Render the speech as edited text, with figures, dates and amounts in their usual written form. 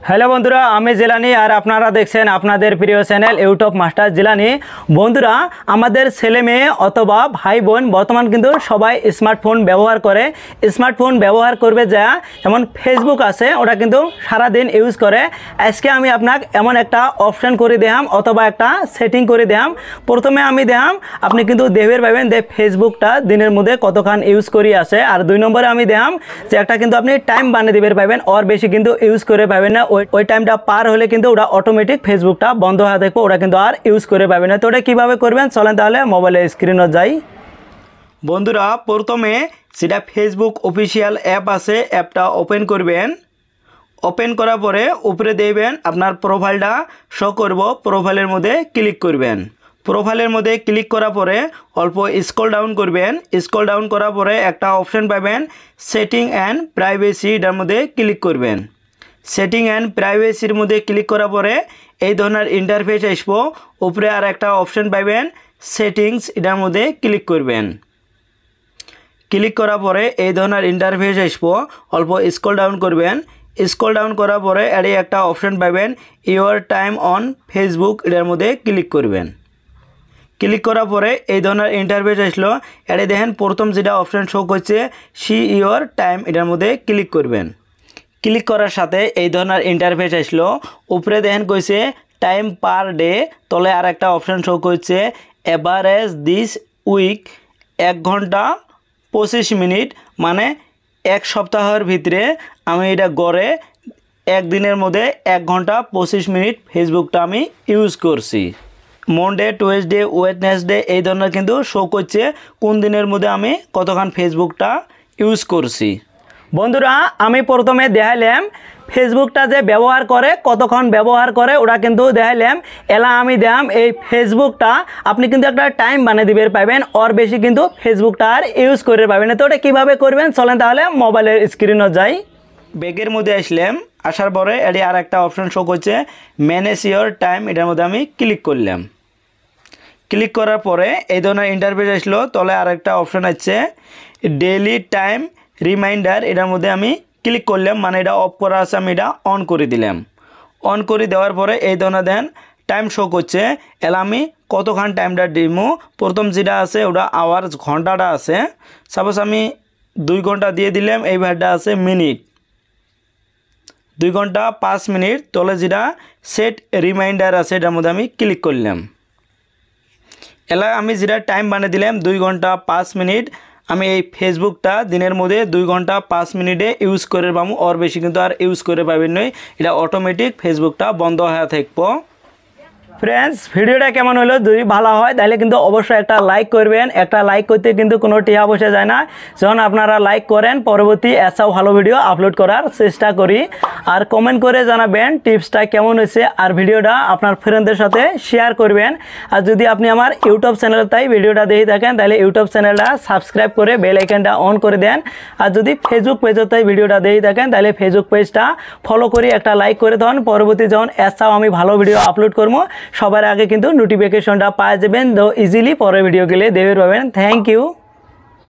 Hello বন্ধুরা, আমি জিলানি আর আপনারা দেখছেন আপনাদের প্রিয় চ্যানেল ইউটিউব মাস্টার জিলানি। বন্ধুরা, আমাদের ছেলে মেয়ে অথবা ভাই বোন বর্তমান কিন্তু সবাই স্মার্টফোন ব্যবহার করে। স্মার্টফোন ব্যবহার করবে যা যেমন ফেসবুক আছে, ওটা কিন্তু সারাদিন ইউজ করে। আজকে আমি আপনাকে এমন একটা অপশন করে দেখাম অথবা একটা সেটিং করে দেখাম। প্রথমে আমি দেখাম, আপনি কিন্তু দেখতে পাবেন যে ফেসবুকটা দিনের মধ্যে কতক্ষণ ইউজ করি আছে। আর 2 নম্বরে আমি দেখাম যে একটা কিন্তু আপনি টাইম বানিয়ে দিতে পারবেন, ওর বেশি কিন্তু ইউজ করে পাবেন না। ওই টাইমটা পার হলে কিন্তু ওটা অটোমেটিক ফেসবুকটা বন্ধ হয়ে থাকবে, ওটা কিন্তু আর ইউজ করে পাবেন না। তো ওটা কীভাবে করবেন চলেন তাহলে মোবাইলের স্ক্রিনে যাই। বন্ধুরা, প্রথমে যেটা ফেসবুক অফিসিয়াল অ্যাপ আছে, অ্যাপটা ওপেন করবেন। ওপেন করার পরে উপরে দেখবেন আপনার প্রোফাইলটা শো করব, প্রোফাইলের মধ্যে ক্লিক করবেন। প্রোফাইলের মধ্যে ক্লিক করার পরে অল্প স্ক্রল ডাউন করবেন। স্ক্রল ডাউন করার পরে একটা অপশন পাবেন সেটিং অ্যান্ড প্রাইভেসি, এটার মধ্যে ক্লিক করবেন। সেটিং অ্যান্ড প্রাইভেসির মধ্যে ক্লিক করার পরে এই ধরনের ইন্টারফেস আসবো। উপরে আর একটা অপশন পাবেন সেটিংস, এটার মধ্যে ক্লিক করবেন। ক্লিক করার পরে এই ধরনের ইন্টারফেস আসবো, অল্প স্ক্রল ডাউন করবেন। স্ক্রল ডাউন করার পরে এর একটা অপশন পাবেন ইউর টাইম অন ফেসবুক, এটার মধ্যে ক্লিক করবেন। ক্লিক করার পরে এই ধরনের ইন্টারফেস আসলো। এটি দেখেন প্রথম যেটা অপশন শো করছে সি ইউর টাইম, এটার মধ্যে ক্লিক করবেন। ক্লিক করার সাথে এই ধরনের ইন্টারফেস আসলো। উপরে দেখেন কইছে টাইম পার ডে, তলে আর একটা অপশন শো করছে এভারেজ দিস উইক, 1 ঘন্টা 25 মিনিট, মানে 1 সপ্তাহের ভিতরে আমি এটা গড়ে একদিনের মধ্যে 1 ঘন্টা 25 মিনিট ফেসবুকটা আমি ইউজ করছি। মনডে, টুয়েসডে, ওয়েডনেসডে এই ধরনের কিন্তু শো করছে কোন দিনের মধ্যে আমি কতক্ষণ ফেসবুকটা ইউজ করছি। বন্ধুরা, আমি প্রথমে দেখাইলাম ফেসবুকটা যে ব্যবহার করে কতক্ষণ ব্যবহার করে, ওটা কিন্তু দেখাইলাম। এলা আমি দেখাম এই ফেসবুকটা আপনি কিন্তু একটা টাইম বানিয়ে দিবে পাবেন, ওর বেশি কিন্তু ফেসবুকটা আর ইউজ করে পাবেন না। তো ওটা কীভাবে করবেন চলেন তাহলে মোবাইলের স্ক্রিনে যাই। ব্যাগের মধ্যে আসলাম, আসার পরে এটি আর একটা অপশন শো করছে ম্যানেজ ইওর টাইম, এটার মধ্যে আমি ক্লিক করলাম। ক্লিক করার পরে এই ধরনের ইন্টারফেস আসলো। তলে আর একটা অপশন আছে ডেইলি টাইম রিমাইন্ডার, এটার মধ্যে আমি ক্লিক করলাম, মানে এটা অফ করা আছে, আমি এটা অন করে দিলাম। অন করে দেওয়ার পরে এই ধরনের দেন টাইম শো করছে। এলা আমি কতক্ষণ টাইমটা দিমু, প্রথম যেটা আছে ওটা আওয়ার্স, ঘন্টাটা আছে। সাপোজ আমি 2 ঘন্টা দিয়ে দিলাম, এই ভাইটা আছে মিনিট, 2 ঘন্টা 5 মিনিট। তলে যেটা সেট রিমাইন্ডার আছে এটার মধ্যে আমি ক্লিক করলাম। এলা আমি যেটা টাইম বানিয়ে দিলাম 2 ঘন্টা 5 মিনিট, আমি এই ফেসবুকটা দিনের মধ্যে 2 ঘন্টা 5 মিনিটে ইউজ করে পাবো, ওর বেশি কিন্তু আর ইউজ করে পাবেন নয়, এটা অটোমেটিক ফেসবুকটা বন্ধ হয়ে থাকবো। ফ্রেন্ডস, ভিডিওটা কেমন হলো, যদি ভালো হয় তাহলে কিন্তু অবশ্যই একটা লাইক করবেন। একটা লাইক করতে কিন্তু কোনো টিয়া বসে যায় না, যখন আপনারা লাইক করেন পরবর্তী এসাও ভালো ভিডিও আপলোড করার চেষ্টা করি। আর কমেন্ট করে জানাবেন টিপসটা কেমন হয়েছে, আর ভিডিওটা আপনার ফ্রেন্ডদের সাথে শেয়ার করবেন। আর যদি আপনি আমার ইউটিউব চ্যানেল তাই ভিডিওটা দেখে থাকেন তাহলে ইউটিউব চ্যানেলটা সাবস্ক্রাইব করে বেল আইকনটা অন করে দেন। আর যদি ফেসবুক পেজে তাই ভিডিওটা দেখে থাকেন তাহলে ফেসবুক পেজটা ফলো করে একটা লাইক করে দেন। পরবর্তী যখন এসাও আমি ভালো ভিডিও আপলোড করবো সবার আগে কিন্তু নোটিফিকেশনটা পাওয়া যাবেন, তো ইজিলি পরের ভিডিও গেলে দেখতে পাবেন। Thank you.